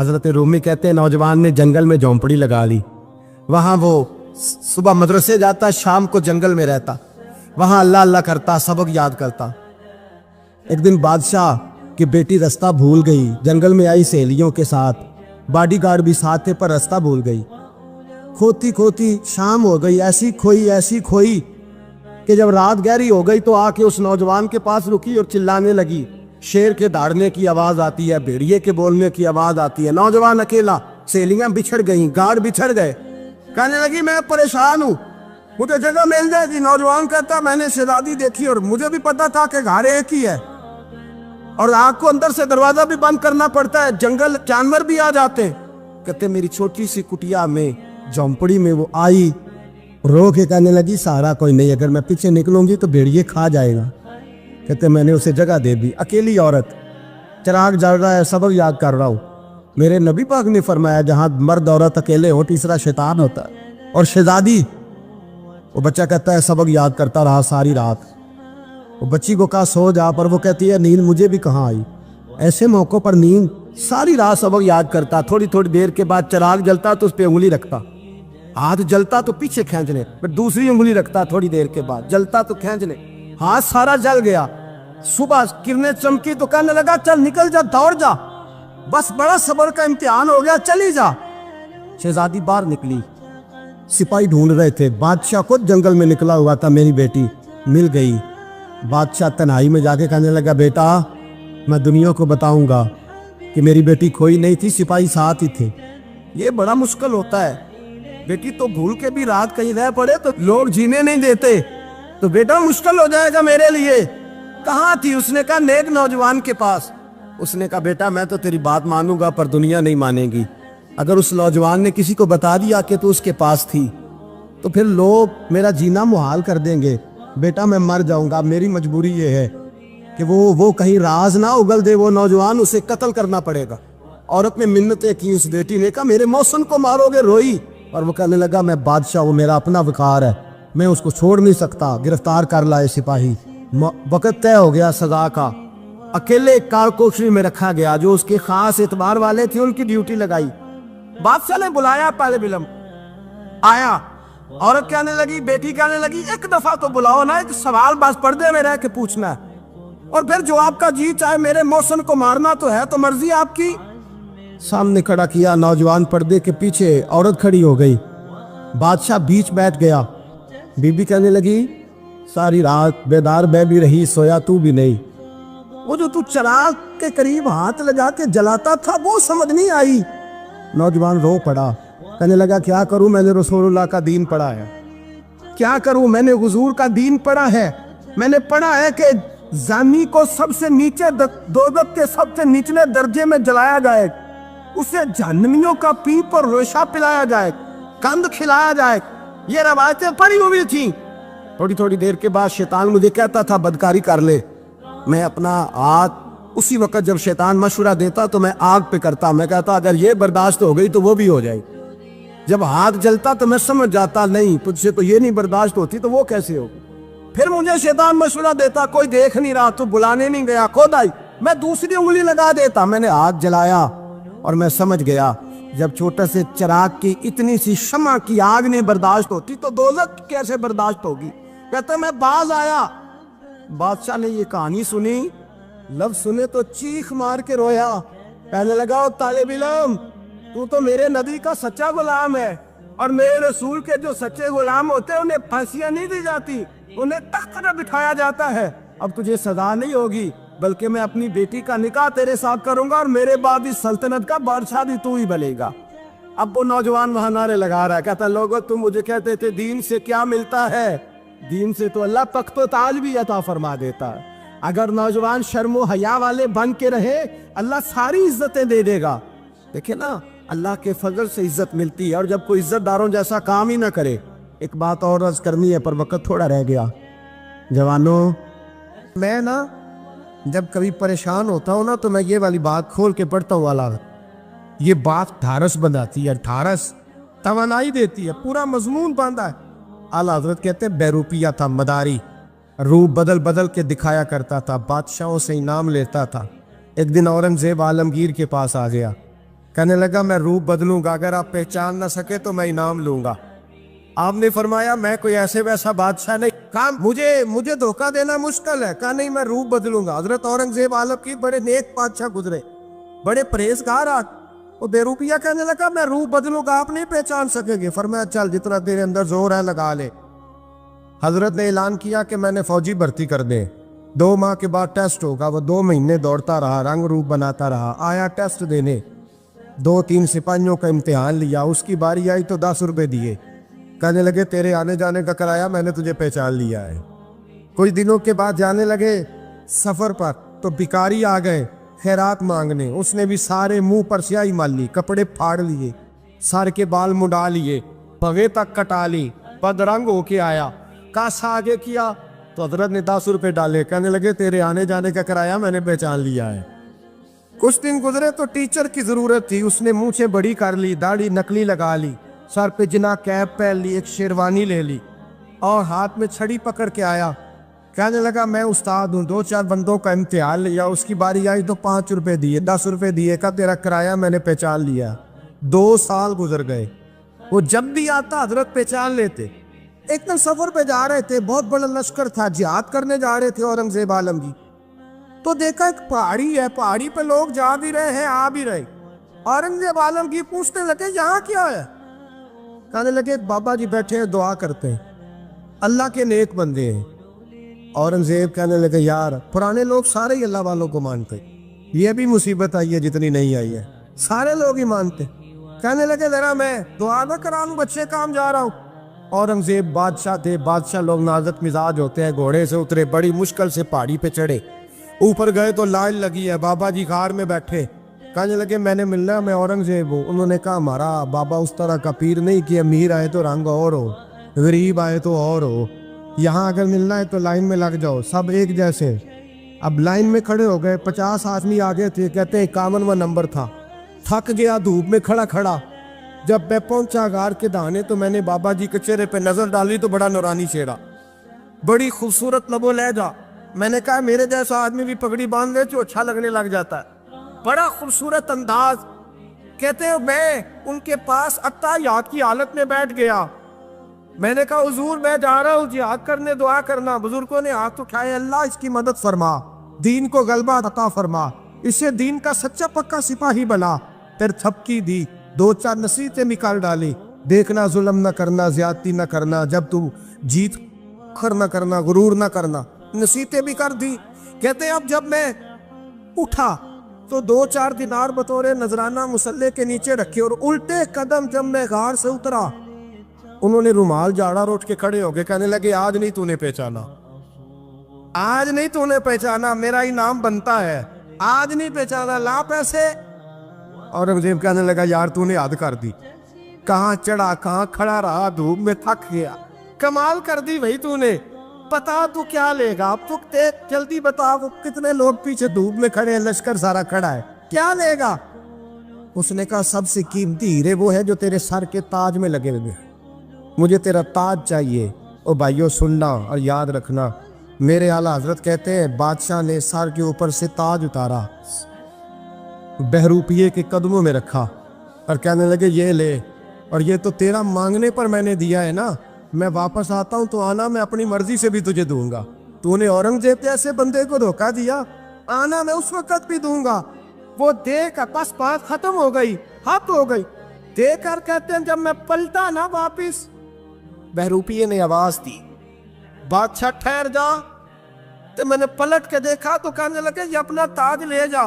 हज़रत रूमी कहते हैं नौजवान ने जंगल में झोंपड़ी लगा ली। वहाँ वो सुबह मदरसे जाता, शाम को जंगल में रहता, वहाँ अल्लाह अल्लाह करता, सबक याद करता। एक दिन बादशाह की बेटी रास्ता भूल गई, जंगल में आई सहेलियों के साथ, बॉडीगार्ड भी साथ थे पर रास्ता भूल गई। खोती खोती शाम हो गई, ऐसी खोई कि जब रात गहरी हो गई तो आके उस नौजवान के पास रुकी और चिल्लाने लगी। शेर के दहाड़ने की आवाज आती है, भेड़िए के बोलने की आवाज आती है। नौजवान अकेला, सहेलियां बिछड़ गई, गार्ड बिछड़ गए। कहने लगी मैं परेशान हूँ, मुझे जगह मिल जाएगी। नौजवान कहता मैंने शहजादी देखी और मुझे भी पता था कि घर एक ही है और आग को अंदर से दरवाजा भी बंद करना पड़ता है, जंगल जानवर भी आ जाते हैं। कहते मेरी छोटी सी कुटिया में, झोंपड़ी में वो आई, रो के कहने लगी सहारा कोई नहीं, अगर मैं पीछे निकलूंगी तो भेड़िए खा जाएगा। कहते मैंने उसे जगह दे दी। अकेली औरत, चिराग जल रहा है, सबक याद कर रहा हूँ। मेरे नबी पाक ने फरमाया जहाँ मर्द औरत अकेले हो तीसरा शैतान होता है। और शहजादी, वो बच्चा कहता है सबक याद करता रहा सारी रात। वो बच्ची को कहा सो जा, पर वो कहती है नींद मुझे भी कहाँ आई। ऐसे मौक़ों पर नींद, सारी रात सबक याद करता। थोड़ी थोड़ी देर के बाद चिराग जलता तो उस पर उंगली रखता, हाथ जलता तो पीछे खींचने, फिर दूसरी उंगली रखता, थोड़ी देर के बाद जलता तो खींचने, हाथ सारा जल गया। सुबह किरणें चमकी तो कहने लगा चल निकल जा, दौड़ जा, बस बड़ा सब्र का इम्तिहान हो गया, चली जा। शहजादी बाहर निकली, सिपाही ढूंढ रहे थे। बादशाह खुद जंगल में निकला हुआ था, मेरी बेटी मिल गई। बादशाह तन्हाई में जाके कहने लगा बेटा मैं दुनिया को बताऊंगा कि मेरी बेटी खोई नहीं थी, सिपाही साथ ही थे। ये बड़ा मुश्किल होता है, बेटी तो भूल के भी रात कहीं रह पड़े तो लोग जीने नहीं देते, तो बेटा मुश्किल हो जाएगा मेरे लिए। कहाँ थी? उसने कहा नेक नौजवान के पास। उसने कहा बेटा मैं तो तेरी बात मानूंगा पर दुनिया नहीं मानेगी। अगर उस नौजवान ने किसी को बता दिया कि तू उसके पास थी तो फिर लोग मेरा जीना मुहाल कर देंगे। बेटा मैं मर जाऊंगा, मेरी मजबूरी ये है कि वो कहीं राज ना उगल दे वो नौजवान, उसे कत्ल करना पड़ेगा। औरत ने मिन्नतें की, उस बेटी ने कहा मेरे मौसम को मारोगे, रोई। और वो कहने लगा मैं बादशाह, वो मेरा अपना वकार है, मैं उसको छोड़ नहीं सकता। गिरफ्तार कर लाए सिपाही। वक़्त तय हो गया सजा का। अकेले कारकोशरी में रखा गया, जो उसके खास एतबार वाले थे उनकी ड्यूटी लगाई। बादशाह ने बुलाया, पहले बिलम आया। औरत कहने लगी, बेटी कहने लगी एक दफा तो बुलाओ ना, एक सवाल बस पर्दे में रह के पूछना है और फिर जो आपका जी चाहे, मेरे मौसम को मारना तो है, तो मर्जी आपकी। सामने खड़ा किया, नौजवान पर्दे के पीछे, औरत खड़ी हो गई। बादशाह बीच बैठ गया। बीबी कहने लगी सारी रात बेदार मैं भी रही, सोया तू भी नहीं। वो जो तू चिराग के करीब हाथ लगा के जलाता था वो समझ नहीं आई। नौजवान रो पड़ा, कहने लगा क्या करूं, मैंने रसूलुल्लाह का दीन पढ़ा है, क्या करूं, मैंने हुजूर का दीन पढ़ा है। मैंने पढ़ा है कि जानी को सबसे नीचे दोज़ख के सबसे निचले दर्जे में जलाया जाए, उसे जहन्नमियों का पीप और रेशा पिलाया जाए, कंद खिलाया जाए। ये रवायतें पड़ी हुई थी। थोड़ी थोड़ी देर के बाद शैतान मुझे कहता था बदकारी कर ले। मैं अपना हाथ उसी वक्त जब शैतान मशवरा देता तो मैं आग पे करता। मैं कहता अगर ये बर्दाश्त हो गई तो वो भी हो जाएगी। जब हाथ जलता तो मैं समझ जाता नहीं तुझसे तो ये नहीं बर्दाश्त होती तो वो कैसे होगी। फिर मुझे शैतान मशवरा देता कोई देख नहीं रहा तो बुलाने नहीं गया, खुद आई, मैं दूसरी उंगली लगा देता। मैंने हाथ जलाया और मैं समझ गया जब छोटे से चिराग की इतनी सी शमा की आग नहीं बर्दाश्त होती तो दोज़ख कैसे बर्दाश्त होगी। कहता मैं बाज आया। बादशाह ने ये कहानी सुनी, लफ्ज सुने तो चीख मार के रोया। कहने लगा तालिब इल्म तू तो मेरे नबी का सच्चा गुलाम है और मेरे रसूल के जो सच्चे गुलाम होते हैं उन्हें फांसियां नहीं दी जाती, उन्हें तख्त पर बिठाया जाता है। अब तुझे सजा नहीं होगी बल्कि मैं अपनी बेटी का निकाह तेरे साथ करूंगा और मेरे बाद इस सल्तनत का बादशाह भी तू ही बनेगा। अब वो नौजवान वहां नारे लगा रहा है, कहता लोगों तुम मुझे कहते थे दीन से क्या मिलता है, दीन से तो अल्लाह तख्त व ताज भी अता फरमा देता है। अगर नौजवान शर्मो हया वाले बन के रहे अल्लाह सारी इज्जतें दे देगा। देखे ना अल्लाह के फजल से इज्जत मिलती है और जब कोई इज्जतदारों जैसा काम ही ना करे। एक बात और अर्ज करनी है पर वक्त थोड़ा रह गया। जवानों मैं ना जब कभी परेशान होता हूँ ना तो मैं ये वाली बात खोल के पढ़ता हूँ। अला ये बात ढारस बनाती है, ढारस तवानाई देती है, पूरा मजमून बांधा है। आला हजरत कहते हैं बेरूपिया था, मदारी, रूप बदल बदल के दिखाया करता था, बादशाहों से इनाम लेता था। एक दिन औरंगजेब आलमगीर के पास आ गया, कहने लगा मैं रूप बदलूंगा, अगर आप पहचान ना सके तो मैं इनाम लूंगा। आपने फरमाया मैं कोई ऐसे वैसा बादशाह नहीं, कहा मुझे धोखा देना मुश्किल है। कहा नहीं, मैं रूप बदलूंगा। हजरत औरंगजेब आलम की बड़े नेक बादशाह गुजरे, बड़े परहेजगार। वो बेरूपिया कहने लगा मैं रूप बदलूंगा, आप नहीं पहचान सकेंगे। फरमाया चल जितना तेरे अंदर जोर है लगा ले। हजरत ने ऐलान किया कि मैंने फौजी भर्ती कर दे, 2 माह के बाद टेस्ट होगा। वो 2 महीने दौड़ता रहा, रंग रूप बनाता रहा, आया टेस्ट देने, 2-3 सिपाहियों का इम्तिहान लिया। उसकी बारी आई तो 10 रुपए दिए, कहने लगे तेरे आने जाने का किराया, मैंने तुझे पहचान लिया है। कुछ दिनों के बाद जाने लगे सफर पर, तो भिखारी आ गए खैरात मांगने। उसने भी सारे मुंह पर स्याही मार ली, कपड़े फाड़ लिए, सर के बाल मुड़ा लिए, भवे तक कटा ली, बदरंग होके आया। कासा आगे किया तो हजरत ने 10 रुपए डाले, कहने लगे तेरे आने जाने का किराया मैंने पहचान लिया है। कुछ दिन गुजरे तो टीचर की जरूरत थी, उसने मुंह से बड़ी कर ली, दाढ़ी नकली लगा ली, सर पे जिना कैप पहन ली, एक शेरवानी ले ली और हाथ में छड़ी पकड़ के आया। कहने लगा मैं उस्ताद हूँ, 2-4 बंदों का इम्तिहान लिया, उसकी बारी आई तो 5 रुपए दिए, 10 रुपए दिए, का तेरा किराया मैंने पहचान लिया। 2 साल गुजर गए, वो जब भी आता हजरत पहचान लेते। एक दिन सफर पे जा रहे थे, बहुत बड़ा लश्कर था, जिहाद करने जा रहे थे औरंगजेब आलम की। तो देखा एक पहाड़ी है, पहाड़ी पे लोग जा भी रहे हैं आ भी रहे। औरंगजेब आलम की पूछने लगे यहाँ क्या है? कहने लगे बाबा जी बैठे हैं दुआ करते हैं, अल्लाह के नेक बंदे हैं। औरंगजेब कहने लगे यार पुराने लोग सारे ही अल्लाह वालों को मानते, ये भी मुसीबत आई है जितनी नहीं आई है, सारे लोग ही मानते। कहने लगे जरा मैं दुआ ना करा लूं, बच्चे काम जा रहा हूँ। औरंगजेब बादशाह थे, बादशाह लोग नाजुक मिजाज होते हैं। घोड़े से उतरे, बड़ी मुश्किल से पहाड़ी पे चढ़े, ऊपर गए तो लाइन लगी है, बाबा जी कार में बैठे। कहने लगे मैंने मिलना है, मैं औरंगजेब हूँ। उन्होंने कहा हमारा बाबा उस तरह का पीर नहीं कि अमीर आए तो रंग और हो, गरीब आए तो और हो, यहाँ अगर मिलना है तो लाइन में लग जाओ, सब एक जैसे। अब लाइन में खड़े हो गए, 50 आदमी आगे थे, कहते 51वां नंबर था। थक गया धूप में खड़ा खड़ा। जब मैं पहुंचा गार के दाने तो मैंने बाबा जी के चेहरे पे नजर डाली तो बड़ा नूरानी चेहरा, बड़ी खूबसूरत लबो लहजा। मैंने कहा मेरे जैसा आदमी भी पगड़ी बांध ले तो अच्छा लगने लग जाता है, बड़ा खूबसूरत अंदाज। कहते मैं उनके पास अत्ताहियात की हालत में बैठ गया। मैंने कहा हुजूर मैं जा रहा हूँ जिहाद करने, दुआ करना। बुजुर्गों ने हाथ उठाए, अल्लाह इसकी मदद फरमा, दीन को गलबा अता फरमा, इसे दीन का सच्चा पक्का सिपाही बना। फिर थपकी दी, 2-4 नसीहतें निकाल डाली, देखना जुल्म न करना, ज्यादती न करना, जब तू जीत खर न करना, गुरूर न करना, नसीहतें भी कर दी। कहते अब जब मैं उठा तो 2-4 दिनार बतौरे नजराना मुसल्ले के नीचे रखे और उल्टे कदम जब मैं गार से उतरा, उन्होंने रुमाल झाड़ा रोट के खड़े हो गए। कहने लगे आज नहीं तूने पहचाना, आज नहीं तूने पहचाना, मेरा इनाम बनता है, आज नहीं पहचाना, ला पैसे। औरंगजेब कहने लगा यार तूने याद कर दी, कहाँ चढ़ा कहाँ खड़ा रहा, धूप में थक गया, कमाल कर दी भाई तूने। बता तू क्या लेगा, अब तू जल्दी बता, वो कितने लोग पीछे धूप में खड़े हैं, लश्कर सारा खड़ा है, क्या लेगा? उसने कहा सबसे कीमती हीरे वो है जो तेरे सर के ताज में लगे हुए, मुझे तेरा ताज चाहिए। ओ भाइयों सुनना और याद रखना, मेरे आला हजरत कहते हैं बादशाह ने सर के ऊपर से ताज उतारा, बहरूपिये के कदमों में रखा और कहने लगे ये ले, और ये तो तेरा मांगने पर मैंने दिया है ना, मैं वापस आता हूं तो आना, मैं अपनी मर्जी से भी तुझे दूंगा। तूने औरंगजेब जैसे बंदे को धोखा दिया, आना मैं उस वक्त भी दूंगा। वो देख बस बात खत्म हो गई, हद हो गई। देखकर कहते हैं जब मैं पलटा ना वापिस, बहरूपिये ने आवाज दी बादशाह ठहर जा। तो मैंने पलट के देखा तो कहने लगे ये अपना ताज ले जा,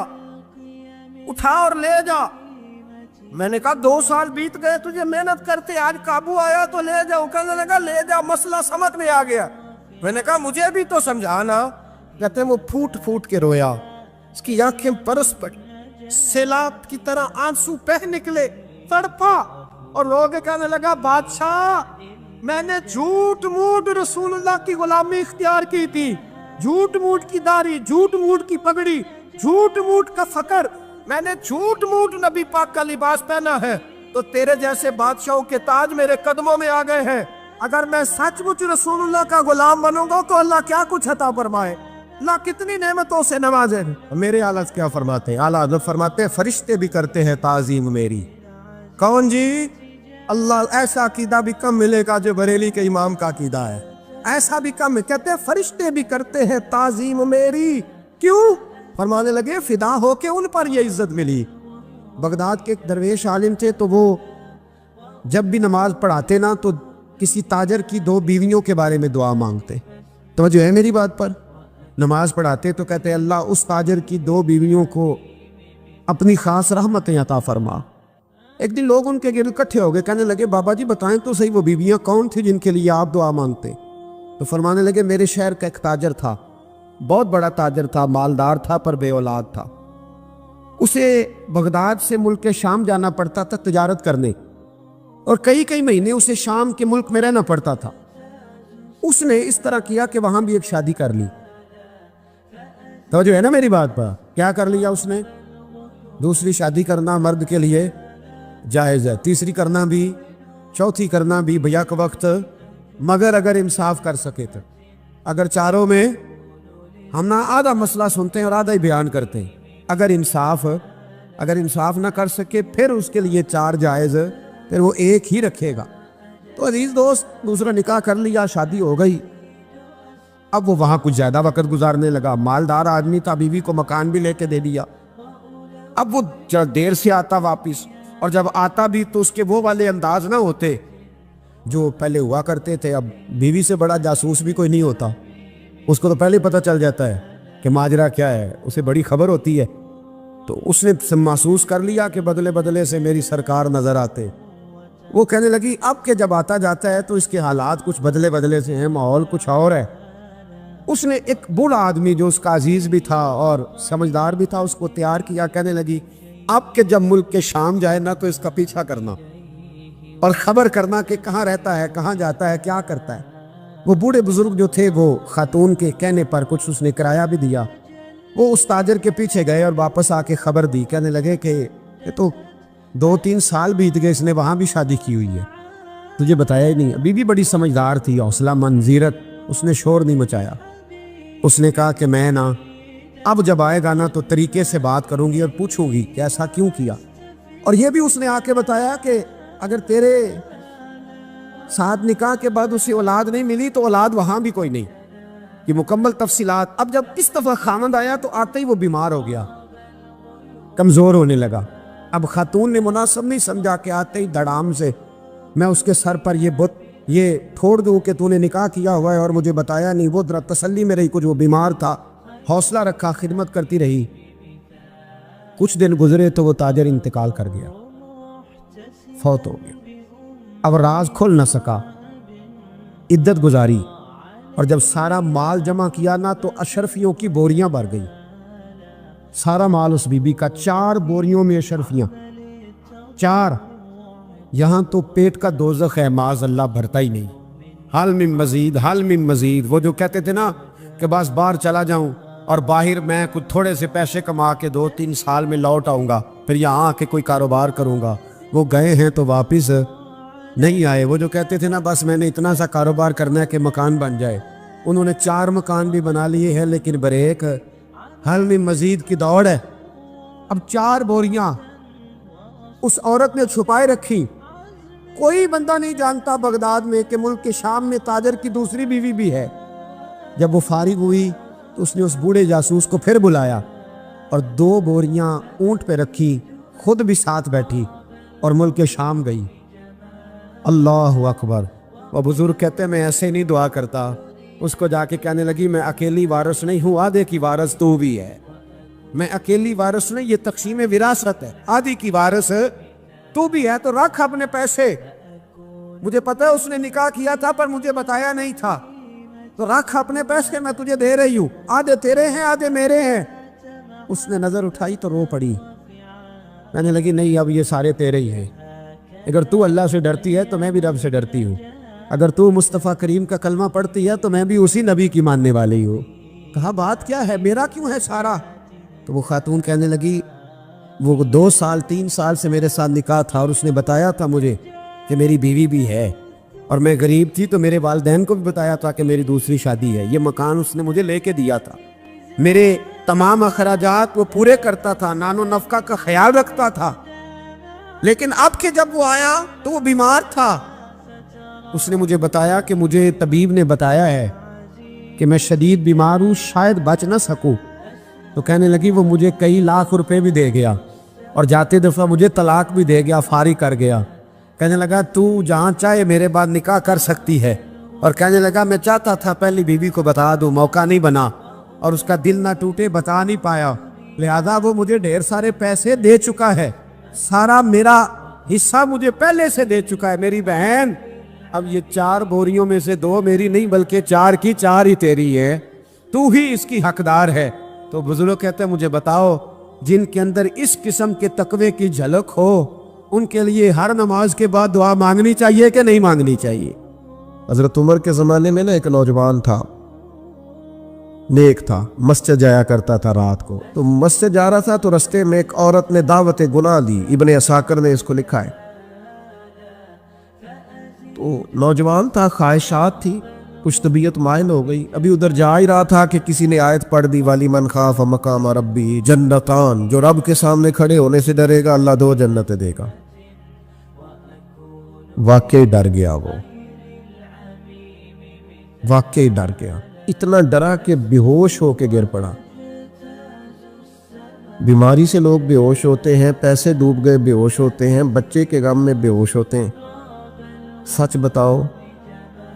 उठा और ले जा। मैंने कहा 2 साल बीत गए तुझे मेहनत करते, आज काबू आया तो ले जाओ। कहने लगा ले जा, मसला समझ में आ गया। मैंने कहा मुझे भी तो समझाना। कहते वो फूट फूट के रोया, उसकी आंखें बरस पड़ी, सैलाब की तरह आंसू बह निकले, तड़पा और रो के कहने लगा बादशाह मैंने झूठ मूठ रसूलुल्लाह की गुलामी इख्तियार की थी, झूठ मूठ की दाढ़ी, झूठ मूठ की पगड़ी, झूठ मूठ का फकर, मैंने झूठ मूठ नबी पाक का लिबास पहना है, तो तेरे जैसे बादशाहों के ताज मेरे कदमों में आ गए हैं। अगर मैं सचमुच रसूलुल्लाह का गुलाम बनूंगा तो अल्लाह क्या कुछ अता फरमाए। اللہ کتنی نعمتوں سے نوازے. میرے اعلیٰ کیا فرماتے ہیں؟ اعلیٰ حضرت فرماتے ہیں فرشتے بھی کرتے ہیں تعظیم میری. کون جی؟ اللہ. ایسا عقیدہ بھی کم ملے گا جو بریلی کے امام کا عقیدہ ہے. ایسا بھی کم. کہتے ہیں فرشتے بھی کرتے ہیں تعظیم میری. کیوں؟ فرمانے لگے فدا ہو کے ان پر یہ عزت ملی. بغداد کے ایک درویش عالم تھے, تو وہ جب بھی نماز پڑھاتے نا تو کسی تاجر کی 2 بیویوں کے بارے میں دعا مانگتے. توجہ ہے میری بات پر؟ نماز پڑھاتے تو کہتے اللہ اس تاجر کی 2 بیویوں کو اپنی خاص رحمتیں عطا فرما. ایک دن لوگ ان کے گرد اکٹھے ہو گئے, کہنے لگے بابا جی بتائیں تو صحیح وہ بیویاں کون تھی جن کے لیے آپ دعا مانگتے؟ تو فرمانے لگے میرے شہر کا ایک تاجر تھا, بہت بڑا تاجر تھا, مالدار تھا پر بے اولاد تھا. اسے بغداد سے ملک شام جانا پڑتا تھا تجارت کرنے, اور کئی مہینے اسے شام کے ملک میں رہنا پڑتا تھا. اس نے اس طرح کیا کہ وہاں بھی ایک شادی کر لی. تو جو ہے نا میری بات پر, کیا کر لیا اس نے؟ دوسری شادی کرنا مرد کے لیے جائز ہے, تیسری کرنا بھی, چوتھی کرنا بھی بھیا کا وقت, مگر اگر انصاف کر سکے تو. اگر چاروں میں ہم نہ آدھا مسئلہ سنتے ہیں اور آدھا ہی بیان کرتے ہیں. اگر انصاف نہ کر سکے پھر اس کے لیے 4 جائز, پھر وہ ایک ہی رکھے گا. تو عزیز دوست, دوسرا نکاح کر لیا, شادی ہو گئی. اب وہ وہاں کچھ زیادہ وقت گزارنے لگا. مالدار آدمی تھا, بیوی کو مکان بھی لے کے دے دیا. اب وہ دیر سے آتا واپس, اور جب آتا بھی تو اس کے وہ والے انداز نہ ہوتے جو پہلے ہوا کرتے تھے. اب بیوی سے بڑا جاسوس بھی کوئی نہیں ہوتا, اس کو تو پہلے پتہ چل جاتا ہے کہ ماجرا کیا ہے, اسے بڑی خبر ہوتی ہے. تو اس نے محسوس کر لیا کہ بدلے سے میری سرکار نظر آتے. وہ کہنے لگی اب کہ جب آتا جاتا ہے تو اس کے حالات کچھ بدلے سے ہیں, ماحول کچھ اور ہے. اس نے ایک بوڑھا آدمی جو اس کا عزیز بھی تھا اور سمجھدار بھی تھا اس کو تیار کیا. کہنے لگی اب کہ جب ملک کے شام جائے نا تو اس کا پیچھا کرنا اور خبر کرنا کہ کہاں رہتا ہے, کہاں جاتا ہے, کیا کرتا ہے. وہ بوڑھے بزرگ جو تھے وہ خاتون کے کہنے پر کچھ اس نے کرایہ بھی دیا. وہ اس تاجر کے پیچھے گئے اور واپس آ کے خبر دی. کہنے لگے کہ یہ تو 2-3 سال بیت گئے, اس نے وہاں بھی شادی کی ہوئی ہے, تجھے بتایا ہی نہیں. ابھی بھی بڑی سمجھدار تھی, حوصلہ مند, زیرت. اس نے شور نہیں مچایا. اس نے کہا کہ میں نا اب جب آئے گا نا تو طریقے سے بات کروں گی اور پوچھوں گی کہ ایسا کیوں کیا. اور یہ بھی اس نے آ کے بتایا کہ اگر تیرے ساتھ نکاح کے بعد اسے اولاد نہیں ملی تو اولاد وہاں بھی کوئی نہیں. یہ مکمل تفصیلات. اب جب اس دفعہ خامند آیا تو آتے ہی وہ بیمار ہو گیا, کمزور ہونے لگا. اب خاتون نے مناسب نہیں سمجھا کہ آتے ہی دھڑام سے میں اس کے سر پر یہ بت یہ تھوڑ دوں کہ تو نے نکاح کیا ہوا ہے اور مجھے بتایا نہیں. وہ ذرا تسلی میں رہی, کچھ وہ بیمار تھا, حوصلہ رکھا, خدمت کرتی رہی. کچھ دن گزرے تو وہ تاجر انتقال کر گیا, فوت ہو گیا. اب راز کھل نہ سکا, عدت گزاری, اور جب سارا مال جمع کیا نا تو اشرفیوں کی بوریاں بھر گئی. سارا مال اس بی بی کا, 4 بوریوں میں اشرفیاں, 4. یہاں تو پیٹ کا دوزخ ہے, معاذ اللہ, بھرتا ہی نہیں. حل من مزید, حل من مزید. وہ جو کہتے تھے نا کہ بس باہر چلا جاؤں اور باہر میں کچھ تھوڑے سے پیسے کما کے 2-3 سال میں لوٹ آؤں گا, پھر یہاں آ کے کوئی کاروبار کروں گا. وہ گئے ہیں تو واپس نہیں آئے. وہ جو کہتے تھے نا بس میں نے اتنا سا کاروبار کرنا ہے کہ مکان بن جائے, انہوں نے 4 مکان بھی بنا لیے ہیں, لیکن بریک حل میں مزید کی دوڑ ہے. اب 4 بوریاں اس عورت نے چھپائے رکھی. کوئی بندہ نہیں جانتا بغداد میں کہ ملک کے شام میں تاجر کی دوسری بیوی بھی ہے. جب وہ فارغ ہوئی تو اس نے اس بوڑھے جاسوس کو پھر بلایا اور 2 بوریاں اونٹ پہ رکھی, خود بھی ساتھ بیٹھی اور ملک شام گئی. اللہ اکبر. وہ بزرگ کہتے میں ایسے نہیں دعا کرتا. اس کو جا کے کہنے لگی میں اکیلی وارث نہیں ہوں, آدھے کی وارث تو بھی ہے. میں اکیلی وارث نہیں, یہ تقسیم وراثت ہے, آدھی کی وارث تو بھی ہے. تو رکھ اپنے پیسے, مجھے پتا ہے اس نے نکاح کیا تھا پر مجھے بتایا نہیں تھا, تو رکھ اپنے پیسے, میں تجھے دے رہی ہوں, آدھے تیرے ہیں آدھے میرے ہیں. اس نے نظر اٹھائی تو رو پڑی. کہنے لگی نہیں اب یہ سارے تیرے ہی ہیں. اگر تو اللہ سے ڈرتی ہے تو میں بھی رب سے ڈرتی ہوں. اگر تو مصطفیٰ کریم کا کلمہ پڑھتی ہے تو میں بھی اسی نبی کی ماننے والی ہوں. کہا بات کیا ہے, میرا کیوں ہے سارا؟ تو وہ خاتون کہنے لگی وہ 2 سال 3 سال سے میرے ساتھ نکاح تھا اور اس نے بتایا تھا مجھے کہ میری بیوی بھی ہے, اور میں غریب تھی تو میرے والدین کو بھی بتایا تھا کہ میری دوسری شادی ہے. یہ مکان اس نے مجھے لے کے دیا تھا. میرے تمام اخراجات وہ پورے کرتا تھا, نان و نفقہ کا خیال رکھتا تھا. لیکن اب کہ جب وہ آیا تو وہ بیمار تھا. اس نے مجھے بتایا کہ مجھے طبیب نے بتایا ہے کہ میں شدید بیمار ہوں, شاید بچ نہ سکوں. تو کہنے لگی وہ مجھے کئی لاکھ روپے بھی دے گیا اور جاتے دفعہ مجھے طلاق بھی دے گیا, فارغ کر گیا. کہنے لگا تو جہاں چاہے میرے بعد نکاح کر سکتی ہے. اور کہنے لگا میں چاہتا تھا پہلی بیوی کو بتا دوں, موقع نہیں بنا اور اس کا دل نہ ٹوٹے, بتا نہیں پایا. لہذا وہ مجھے ڈھیر سارے پیسے دے چکا ہے, سارا میرا حصہ مجھے پہلے سے دے چکا ہے. میری بہن اب یہ 4 بوریوں میں سے 2 میری نہیں بلکہ 4 کی 4 ہی تیری ہے, تو ہی اس کی حقدار ہے. تو بزرگ کہتے ہیں مجھے بتاؤ جن کے اندر اس قسم کے تقوی کی جھلک ہو ان کے لیے ہر نماز کے بعد دعا مانگنی چاہیے کہ نہیں مانگنی چاہیے؟ حضرت عمر کے زمانے میں نا ایک نوجوان تھا, نیک تھا, مسجد جایا کرتا تھا رات کو. تو مسجد جا رہا تھا تو رستے میں ایک عورت نے دعوت گناہ دی. ابن عساکر نے اس کو لکھا ہے. تو نوجوان تھا, خواہشات تھی, کچھ طبیعت مائل ہو گئی. ابھی ادھر جا ہی رہا تھا کہ کسی نے آیت پڑھ دی, والی من خاف مقام ربی جنتان, جو رب کے سامنے کھڑے ہونے سے ڈرے گا اللہ 2 جنتیں دے گا. واقعی ڈر گیا, وہ واقعی ڈر گیا. اتنا ڈرا کہ بے ہوش ہو کے گر پڑا. بیماری سے لوگ بے ہوش ہوتے ہیں, پیسے ڈوب گئے بے ہوش ہوتے ہیں, بچے کے غم میں بے ہوش ہوتے ہیں. سچ بتاؤ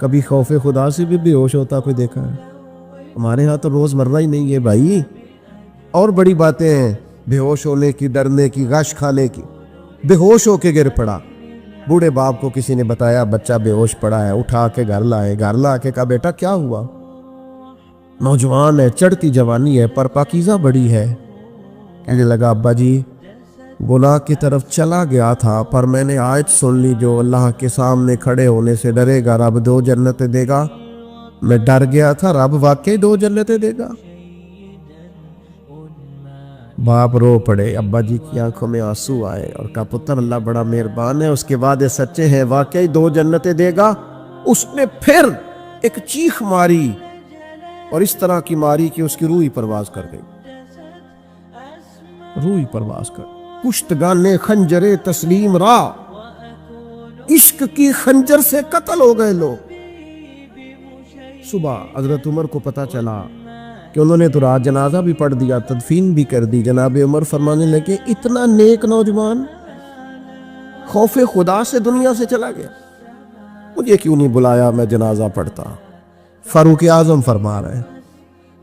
کبھی خوف خدا سے بھی بے ہوش ہوتا کوئی دیکھا ہے؟ ہمارے ہاں تو روز مرہ ہی نہیں ہے بھائی. اور بڑی باتیں ہیں بے ہوش ہونے کی, ڈرنے کی, غش کھانے کی. بے ہوش ہو کے گر پڑا. بوڑھے باپ کو کسی نے بتایا بچہ بے ہوش پڑا ہے, اٹھا کے گھر لائے. گھر لا کے کہا بیٹا کیا ہوا؟ نوجوان ہے, چڑھتی جوانی ہے, پر پاکیزہ بڑی ہے. کہنے لگا ابا جی گناہ کی طرف چلا گیا تھا, پر میں نے آیت سن لی جو اللہ کے سامنے کھڑے ہونے سے ڈرے گا رب 2 جنتیں دے گا. میں ڈر گیا تھا, رب واقعی 2 جنتیں دے گا. باپ رو پڑے, ابا جی کی آنکھوں میں آنسو آئے اور کہا پتر اللہ بڑا مہربان ہے, اس کے وعدے سچے ہیں, واقعی 2 جنتیں دے گا. اس نے پھر ایک چیخ ماری اور اس طرح کی ماری کہ اس کی روح ہی پرواز کر گئی. روح ہی پرواز کر. کشتگانے خنجر تسلیم را, عشق کی خنجر سے قتل ہو گئے لوگ. صبح حضرت عمر کو پتا چلا کہ انہوں نے تو رات جنازہ بھی پڑھ دیا, تدفین بھی کر دی. جناب عمر فرمانے لگے اتنا نیک نوجوان خوف خدا سے دنیا سے چلا گیا, مجھے کیوں نہیں بلایا میں جنازہ پڑھتا. فاروق اعظم فرما رہے ہیں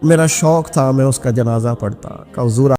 میرا شوق تھا میں اس کا جنازہ پڑھتا. کہ حضور